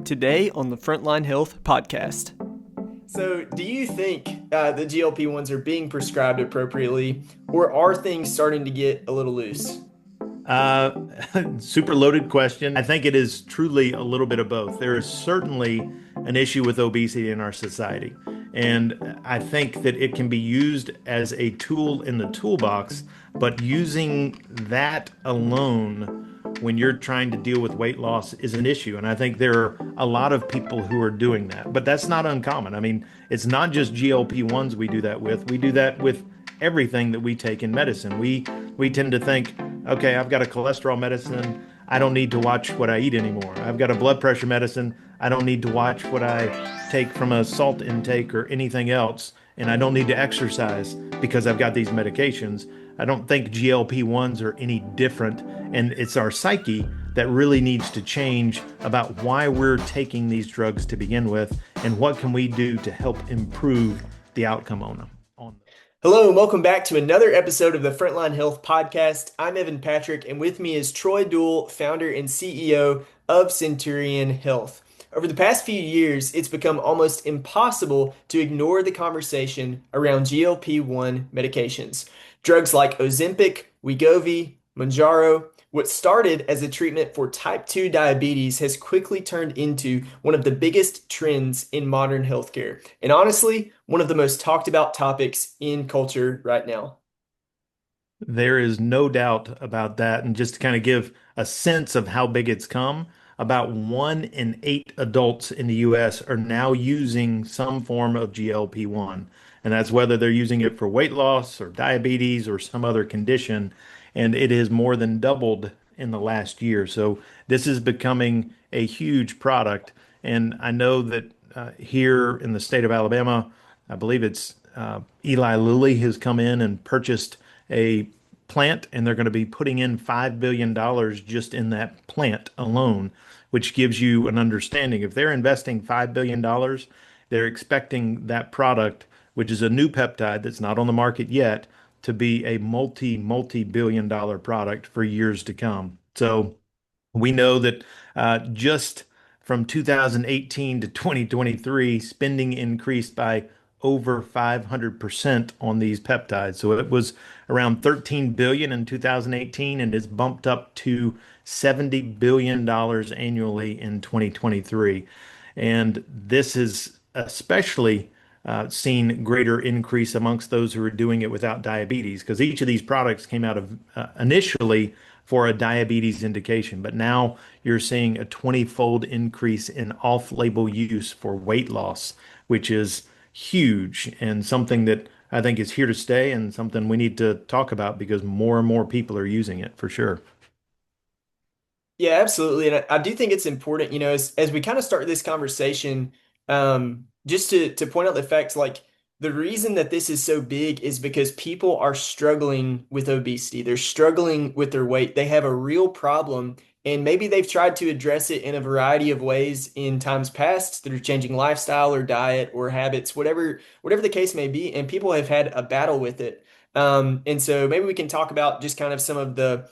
today on the Frontline Health podcast. So, do you think the GLP-1s are being prescribed appropriately, or are things starting to get a little loose? Uh, Super loaded question. I think it is truly a little bit of both. There is certainly an issue with obesity in our society. And I think that it can be used as a tool in the toolbox, but using that alone when you're trying to deal with weight loss is an issue. And I think there are a lot of people who are doing that, but that's not uncommon. I mean, it's not just GLP-1s we do that with. We do that with everything that we take in medicine. We tend to think, okay, I've got a cholesterol medicine. I don't need to watch what I eat anymore. I've got a blood pressure medicine. I don't need to watch what I take from a salt intake or anything else. And I don't need to exercise because I've got these medications. I don't think GLP-1s are any different. And it's our psyche that really needs to change about why we're taking these drugs to begin with and what can we do to help improve the outcome on them. Hello, and welcome back to another episode of the Frontline Health Podcast. I'm Evan Patrick, and with me is Troy Duell, founder and CEO of Centurion Health. Over the past few years, it's become almost impossible to ignore the conversation around GLP-1 medications. Drugs like Ozempic, Wegovy, Mounjaro. What started as a treatment for type 2 diabetes has quickly turned into one of the biggest trends in modern healthcare, and honestly, one of the most talked about topics in culture right now. There is no doubt about that. And just to kind of give a sense of how big it's come, about 1 in 8 adults in the US are now using some form of GLP-1. And that's whether they're using it for weight loss or diabetes or some other condition. And it has more than doubled in the last year. So this is becoming a huge product. And I know that here in the state of Alabama, I believe it's Eli Lilly has come in and purchased a plant, and they're going to be putting in $5 billion just in that plant alone, which gives you an understanding. If they're investing $5 billion, they're expecting that product, which is a new peptide that's not on the market yet, to be a multi-billion dollar product for years to come. So we know that just from 2018 to 2023, spending increased by over 500% on these peptides. So it was around 13 billion in 2018 and it's bumped up to $70 billion annually in 2023. And this is especially seen greater increase amongst those who are doing it without diabetes, because each of these products came out of initially for a diabetes indication, but now you're seeing a 20-fold increase in off-label use for weight loss, which is huge and something that I think is here to stay and something we need to talk about because more and more people are using it for sure. Yeah, absolutely. And I do think it's important, as we kind of start this conversation, just to point out the fact, like the reason that this is so big is because people are struggling with obesity. They're struggling with their weight. They have a real problem, and maybe they've tried to address it in a variety of ways in times past through changing lifestyle or diet or habits, whatever the case may be, and people have had a battle with it. And so maybe we can talk about just kind of some of the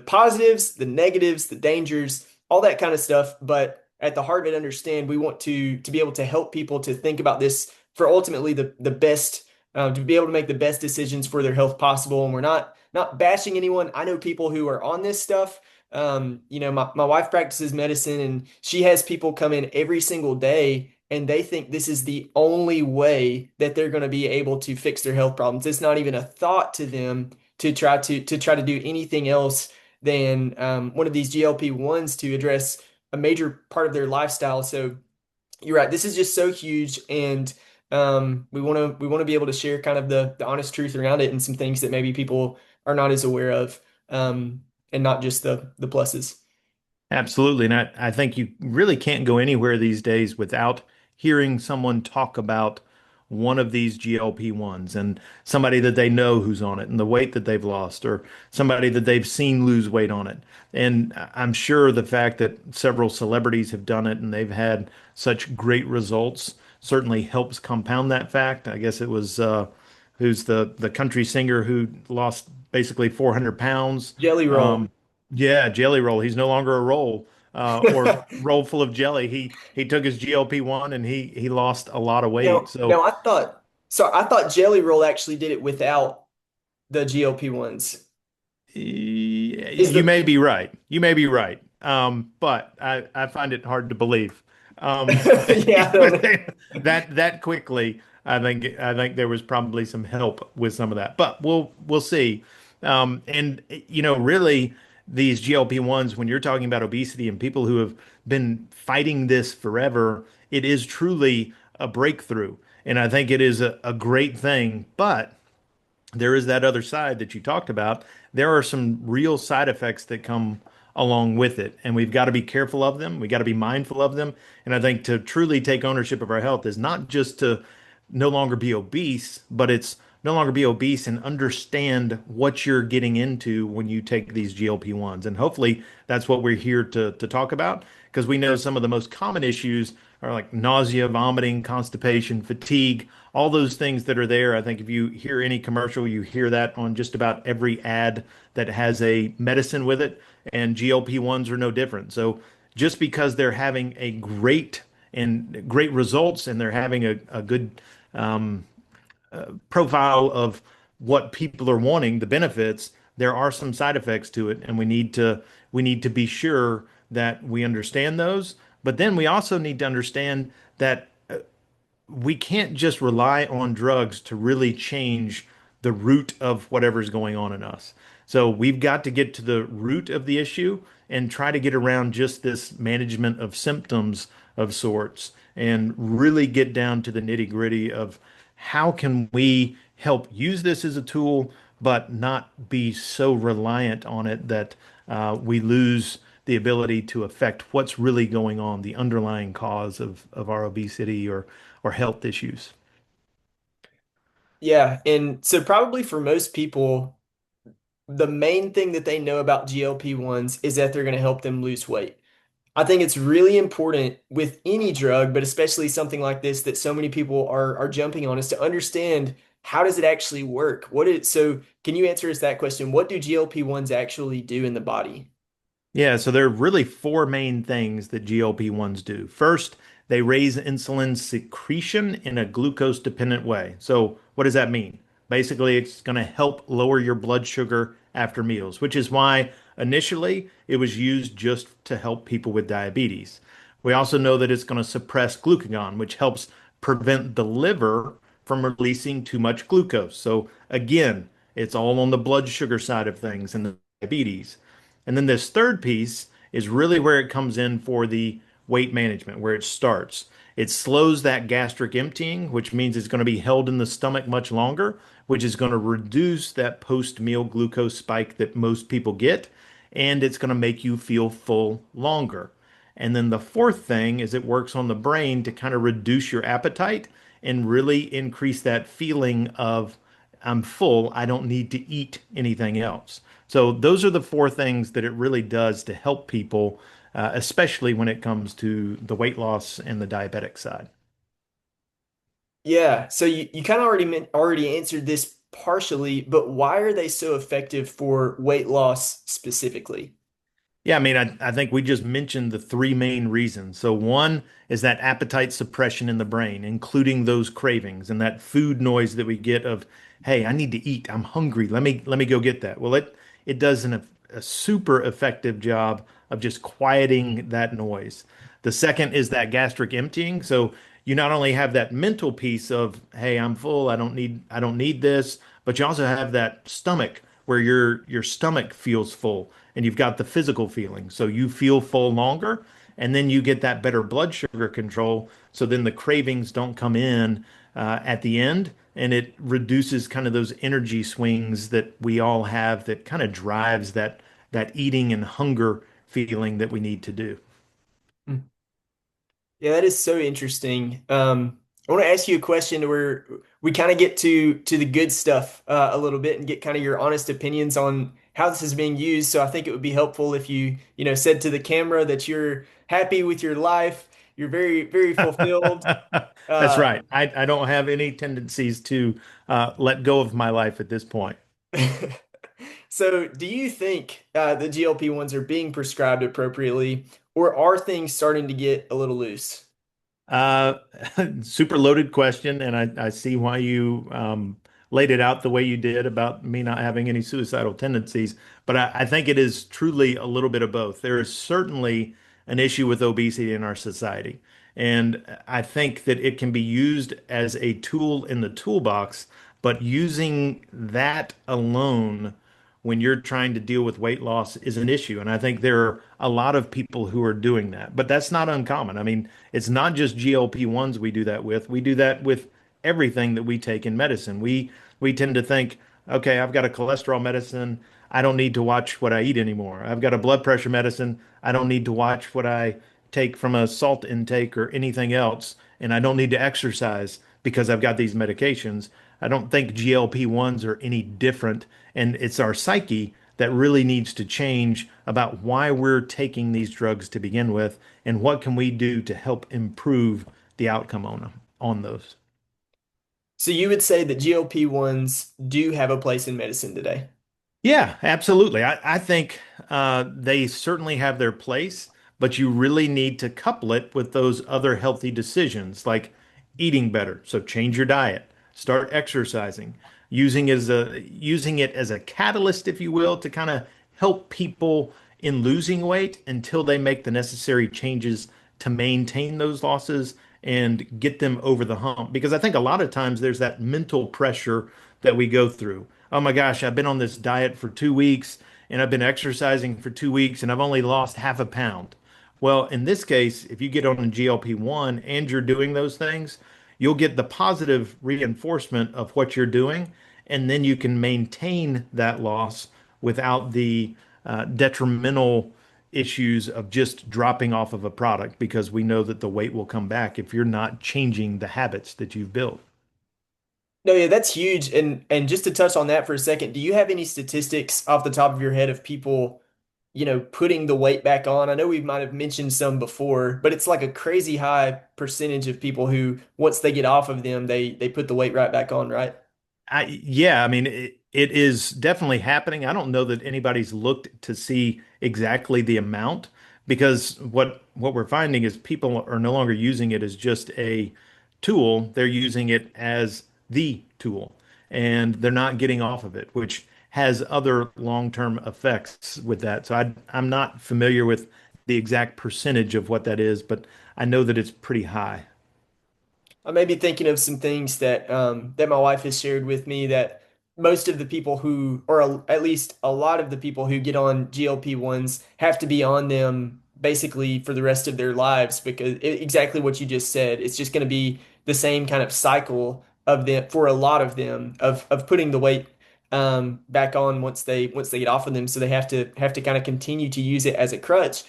positives, the negatives, the dangers, all that kind of stuff. But at the heart of it, understand we want to be able to help people to think about this for ultimately the best, to be able to make the best decisions for their health possible. And we're not bashing anyone. I know people who are on this stuff. My wife practices medicine and she has people come in every single day and they think this is the only way that they're going to be able to fix their health problems. It's not even a thought to them to try to do anything else than one of these GLP-1s to address a major part of their lifestyle. So you're right. This is just so huge, and we want to be able to share kind of the honest truth around it and some things that maybe people are not as aware of, and not just the pluses. Absolutely. And I think you really can't go anywhere these days without hearing someone talk about one of these GLP-1s and somebody that they know who's on it and the weight that they've lost, or somebody that they've seen lose weight on it. And I'm sure the fact that several celebrities have done it and they've had such great results certainly helps compound that fact. I guess it was who's the country singer who lost basically 400 pounds. Jelly roll. Yeah, Jelly Roll. He's no longer a roll. or roll full of jelly. He took his GLP-1 and he lost a lot of weight. Now So I thought Jelly Roll actually did it without the GLP-1s. Is you the may be right. You may be right. But I find it hard to believe. yeah, I don't know. That quickly. I think there was probably some help with some of that, but we'll see. And really, these GLP-1s, when you're talking about obesity and people who have been fighting this forever, it is truly a breakthrough, and I think it is a great thing. But there is that other side that you talked about. There are some real side effects that come along with it, and we've got to be careful of them. We got to be mindful of them. And I think to truly take ownership of our health is not just to no longer be obese, but it's no longer be obese and understand what you're getting into when you take these GLP-1s. And hopefully that's what we're here to talk about, because we know some of the most common issues are like nausea, vomiting, constipation, fatigue, all those things that are there. I think if you hear any commercial, you hear that on just about every ad that has a medicine with it, and GLP-1s are no different. So just because they're having a great results and they're having a good profile of what people are wanting, the benefits, there are some side effects to it, and we need to be sure that we understand those. But then we also need to understand that we can't just rely on drugs to really change the root of whatever's going on in us. So we've got to get to the root of the issue and try to get around just this management of symptoms of sorts and really get down to the nitty-gritty of how can we help use this as a tool, but not be so reliant on it that we lose the ability to affect what's really going on, the underlying cause of our obesity or health issues. Yeah, and so probably for most people, the main thing that they know about GLP-1s is that they're going to help them lose weight. I think it's really important with any drug, but especially something like this that so many people are jumping on, is to understand how does it actually work? So can you answer us that question? What do GLP-1s actually do in the body? Yeah, so there are really four main things that GLP-1s do. First, they raise insulin secretion in a glucose dependent way. So, what does that mean? Basically, it's going to help lower your blood sugar after meals, which is why initially it was used just to help people with diabetes. We also know that it's going to suppress glucagon, which helps prevent the liver from releasing too much glucose. So, again, it's all on the blood sugar side of things and the diabetes. And then this third piece is really where it comes in for the weight management, where it starts. It slows that gastric emptying, which means it's going to be held in the stomach much longer, which is going to reduce that post-meal glucose spike that most people get, and it's going to make you feel full longer. And then the fourth thing is it works on the brain to kind of reduce your appetite and really increase that feeling of I'm full, I don't need to eat anything else. So those are the four things that it really does to help people, especially when it comes to the weight loss and the diabetic side. Yeah, so you kind of already answered this partially, but why are they so effective for weight loss specifically? Yeah, I mean, I think we just mentioned the three main reasons. So one is that appetite suppression in the brain, including those cravings and that food noise that we get of, hey, I need to eat. I'm hungry. Let me go get that. Well, it does a super effective job of just quieting that noise. The second is that gastric emptying. So you not only have that mental piece of, hey, I'm full, I don't need this, but you also have that stomach where your stomach feels full and you've got the physical feeling. So you feel full longer and then you get that better blood sugar control. So then the cravings don't come in at the end, and it reduces kind of those energy swings that we all have that kind of drives that eating and hunger feeling that we need to do. Yeah, that is so interesting. I want to ask you a question where we kind of get to the good stuff a little bit and get kind of your honest opinions on how this is being used. So I think it would be helpful if you said to the camera that you're happy with your life, you're very, very fulfilled. That's Uh, right. I don't have any tendencies to let go of my life at this point. so do you think the GLP-1s are being prescribed appropriately, or are things starting to get a little loose? Uh, Super loaded question, and I see why you laid it out the way you did about me not having any suicidal tendencies. But I think it is truly a little bit of both. There is certainly an issue with obesity in our society, and I think that it can be used as a tool in the toolbox, but using that alone when you're trying to deal with weight loss is an issue. And I think there are a lot of people who are doing that, but that's not uncommon. I mean, it's not just GLP-1s we do that with. We do that with everything that we take in medicine. We tend to think, okay, I've got a cholesterol medicine. I don't need to watch what I eat anymore. I've got a blood pressure medicine. I don't need to watch what I take from a salt intake or anything else. And I don't need to exercise because I've got these medications. I don't think GLP-1s are any different. And it's our psyche that really needs to change about why we're taking these drugs to begin with and what can we do to help improve the outcome on those. So you would say that GLP-1s do have a place in medicine today? Yeah, absolutely. I think they certainly have their place, but you really need to couple it with those other healthy decisions like eating better. So change your diet, start exercising, using it as a catalyst, if you will, to kind of help people in losing weight until they make the necessary changes to maintain those losses and get them over the hump. Because I think a lot of times there's that mental pressure that we go through. Oh my gosh, I've been on this diet for 2 weeks and I've been exercising for 2 weeks and I've only lost half a pound. Well, in this case, if you get on a GLP-1 and you're doing those things, you'll get the positive reinforcement of what you're doing, and then you can maintain that loss without the detrimental issues of just dropping off of a product because we know that the weight will come back if you're not changing the habits that you've built. No, yeah, that's huge. And just to touch on that for a second, do you have any statistics off the top of your head of people, putting the weight back on? I know we might have mentioned some before, but it's like a crazy high percentage of people who, once they get off of them, they put the weight right back on, right? Yeah, I mean, it is definitely happening. I don't know that anybody's looked to see exactly the amount because what we're finding is people are no longer using it as just a tool. They're using it as the tool, and they're not getting off of it, which has other long-term effects with that. So I'm not familiar with the exact percentage of what that is, but I know that it's pretty high. I may be thinking of some things that my wife has shared with me that most of the people who, or at least a lot of the people who get on GLP-1s have to be on them basically for the rest of their lives because exactly what you just said. It's just going to be the same kind of cycle of them for a lot of them of putting the weight back on once they get off of them. So they have to kind of continue to use it as a crutch.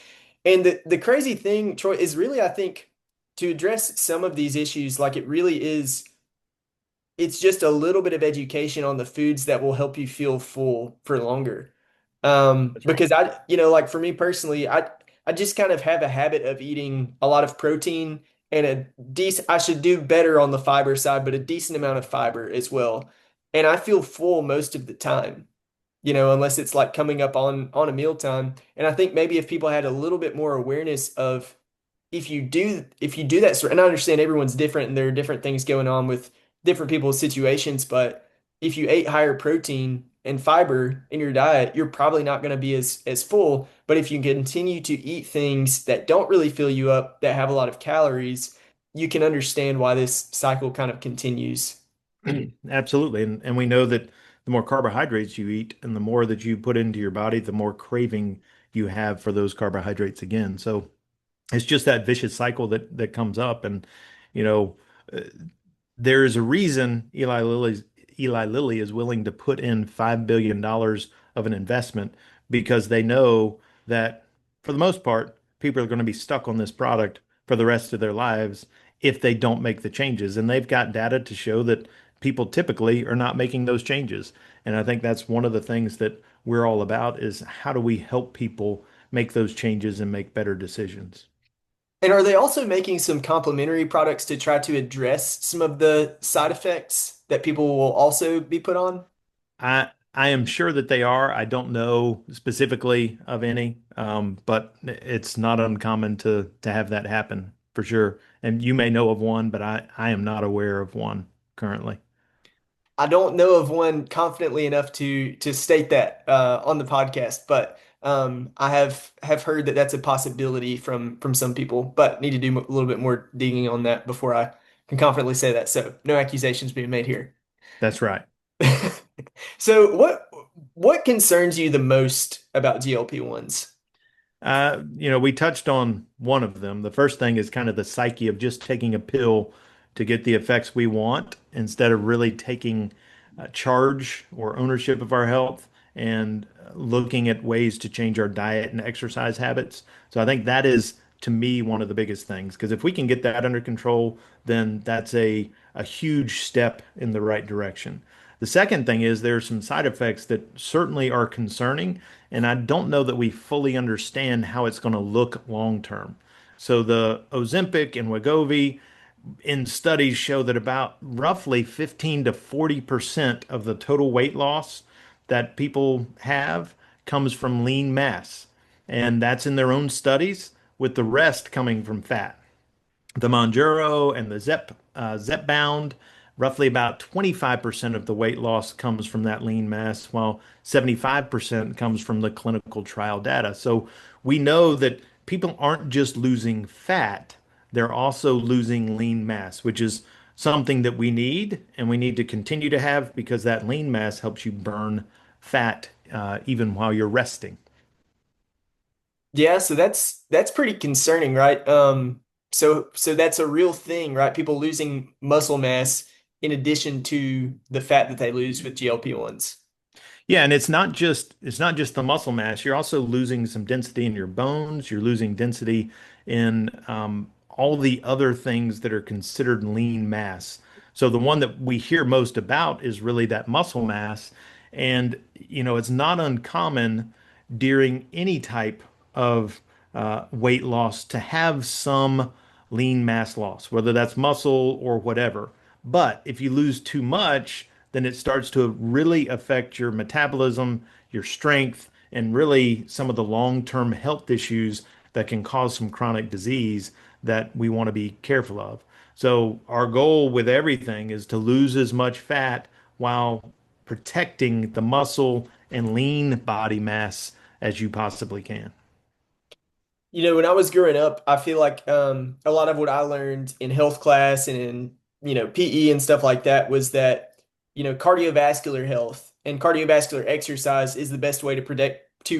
And the crazy thing, Troy, is really I think to address some of these issues, like it really is, it's just a little bit of education on the foods that will help you feel full for longer. That's right. Because like for me personally, I just kind of have a habit of eating a lot of protein and I should do better on the fiber side, but a decent amount of fiber as well. And I feel full most of the time, unless it's like coming up on a mealtime. And I think maybe if people had a little bit more awareness of if you do that sort, and I understand everyone's different and there are different things going on with different people's situations, but if you ate higher protein and fiber in your diet, you're probably not going to be as full. But if you continue to eat things that don't really fill you up, that have a lot of calories, you can understand why this cycle kind of continues. Absolutely. And we know that the more carbohydrates you eat and the more that you put into your body, the more craving you have for those carbohydrates again. So it's just that vicious cycle that comes up. And, you know, uh, there is a reason Eli Lilly is willing to put in $5 billion of an investment because they know that for the most part, people are going to be stuck on this product for the rest of their lives if they don't make the changes. And they've got data to show that people typically are not making those changes. And I think that's one of the things that we're all about is how do we help people make those changes and make better decisions? And are they also making some complementary products to try to address some of the side effects that people will also be put on? I am sure that they are. I don't know specifically of any, but it's not uncommon to have that happen for sure. And you may know of one, but I am not aware of one currently. I don't know of one confidently enough to state that on the podcast, but I have heard that that's a possibility from some people, but need to do a little bit more digging on that before I can confidently say that. So no accusations being made here. That's right. So what concerns you the most about GLP-1s? We touched on one of them. The first thing is kind of the psyche of just taking a pill to get the effects we want instead of really taking charge or ownership of our health and looking at ways to change our diet and exercise habits. So I think that is, to me, one of the biggest things because if we can get that under control, then that's a huge step in the right direction. The second thing is there are some side effects that certainly are concerning, and I don't know that we fully understand how it's going to look long term. So the Ozempic and Wegovy in studies show that about roughly 15 to 40% of the total weight loss that people have comes from lean mass. And that's in their own studies, with the rest coming from fat. The Mounjaro and the Zepbound, roughly about 25% of the weight loss comes from that lean mass, while 75% comes from the clinical trial data. So we know that people aren't just losing fat, they're also losing lean mass, which is something that we need and we need to continue to have because that lean mass helps you burn fat even while you're resting. Yeah, so that's pretty concerning, right? So that's a real thing, right? People losing muscle mass in addition to the fat that they lose with GLP-1s. Yeah, and it's not just the muscle mass. You're also losing some density in your bones. You're losing density in all the other things that are considered lean mass. So the one that we hear most about is really that muscle mass, and it's not uncommon during any type of weight loss to have some lean mass loss, whether that's muscle or whatever. But if you lose too much, then it starts to really affect your metabolism, your strength, and really some of the long-term health issues that can cause some chronic disease that we want to be careful of. So our goal with everything is to lose as much fat while protecting the muscle and lean body mass as you possibly can. When I was growing up, I feel like a lot of what I learned in health class and in, PE and stuff like that was that, cardiovascular health and cardiovascular exercise is the best way to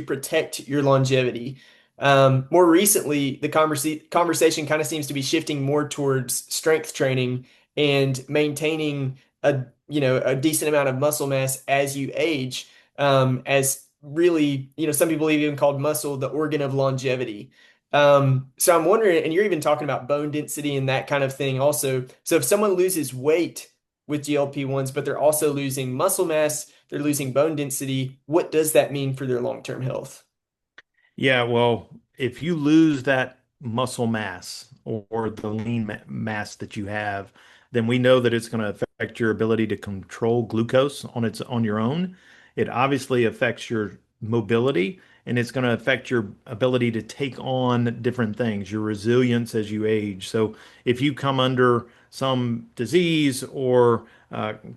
protect your longevity. More recently, the conversation kind of seems to be shifting more towards strength training and maintaining a decent amount of muscle mass as you age, as really, some people even called muscle the organ of longevity. So I'm wondering, and you're even talking about bone density and that kind of thing also. So if someone loses weight with GLP-1s, but they're also losing muscle mass, they're losing bone density, what does that mean for their long-term health? Yeah, well, if you lose that muscle mass or the lean mass that you have, then we know that it's going to affect your ability to control glucose on your own. It obviously affects your mobility and it's going to affect your ability to take on different things, your resilience as you age. So if you come under some disease or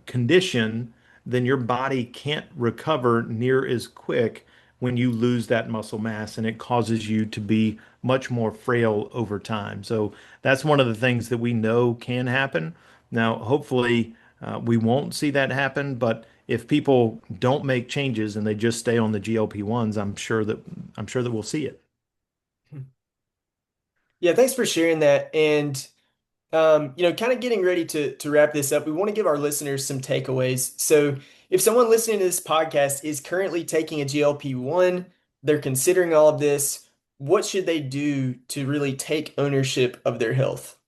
condition, then your body can't recover near as quick when you lose that muscle mass and it causes you to be much more frail over time. So that's one of the things that we know can happen. Now, hopefully, we won't see that happen, but if people don't make changes and they just stay on the GLP-1s, I'm sure that we'll see it. Yeah, thanks for sharing that. And kind of getting ready to wrap this up, we want to give our listeners some takeaways. So, if someone listening to this podcast is currently taking a GLP-1, they're considering all of this, what should they do to really take ownership of their health?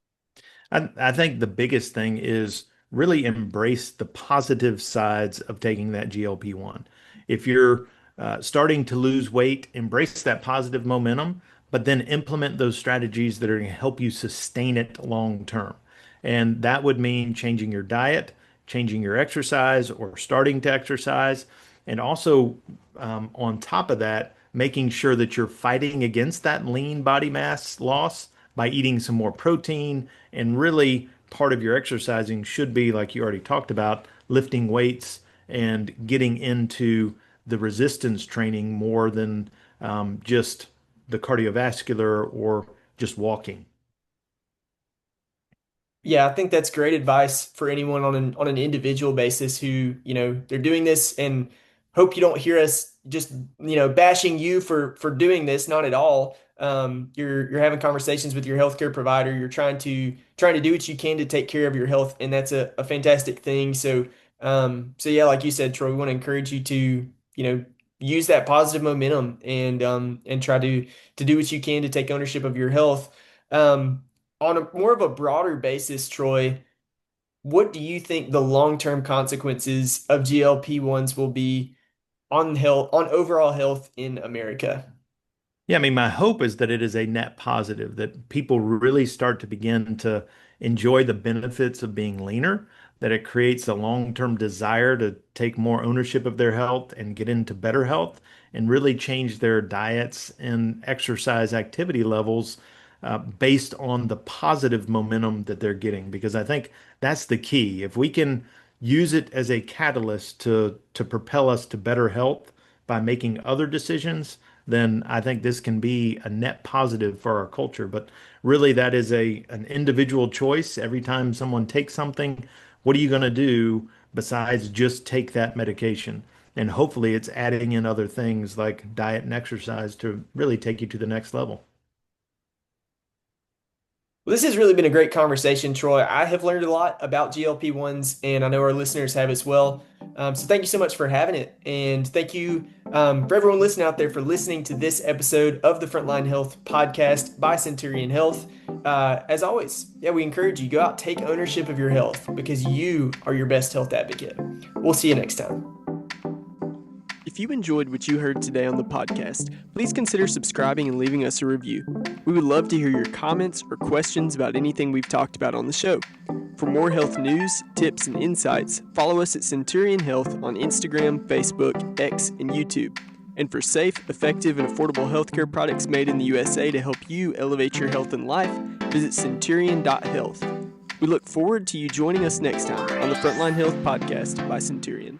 I think the biggest thing is really embrace the positive sides of taking that GLP-1. If you're starting to lose weight, embrace that positive momentum, but then implement those strategies that are going to help you sustain it long term. And that would mean changing your diet, changing your exercise, or starting to exercise. And also, on top of that, making sure that you're fighting against that lean body mass loss by eating some more protein. And really, part of your exercising should be, like you already talked about, lifting weights and getting into the resistance training more than just the cardiovascular or just walking. Yeah, I think that's great advice for anyone on an individual basis who, they're doing this, and hope you don't hear us just, bashing you for doing this, not at all. You're having conversations with your healthcare provider. You're trying to do what you can to take care of your health, and that's a fantastic thing. So yeah, like you said, Troy, we want to encourage you to, use that positive momentum and try to do what you can to take ownership of your health. On a more of a broader basis, Troy, what do you think the long-term consequences of GLP-1s will be on health, on overall health in America? Yeah, I mean, my hope is that it is a net positive, that people really start to begin to enjoy the benefits of being leaner, that it creates a long-term desire to take more ownership of their health and get into better health and really change their diets and exercise activity levels based on the positive momentum that they're getting. Because I think that's the key. If we can use it as a catalyst to propel us to better health by making other decisions, then I think this can be a net positive for our culture. But really, that is an individual choice. Every time someone takes something, what are you going to do besides just take that medication? And hopefully, it's adding in other things like diet and exercise to really take you to the next level. Well, this has really been a great conversation, Troy. I have learned a lot about GLP-1s, and I know our listeners have as well. So thank you so much for having it. And thank you for everyone listening out there for listening to this episode of the Frontline Health podcast by Centurion Health. As always, yeah, we encourage you, go out, take ownership of your health because you are your best health advocate. We'll see you next time. If you enjoyed what you heard today on the podcast, please consider subscribing and leaving us a review. We would love to hear your comments or questions about anything we've talked about on the show. For more health news, tips, and insights, follow us at Centurion Health on Instagram, Facebook, X, and YouTube. And for safe, effective, and affordable healthcare products made in the USA to help you elevate your health and life, visit centurion.health. We look forward to you joining us next time on the Frontline Health podcast by Centurion.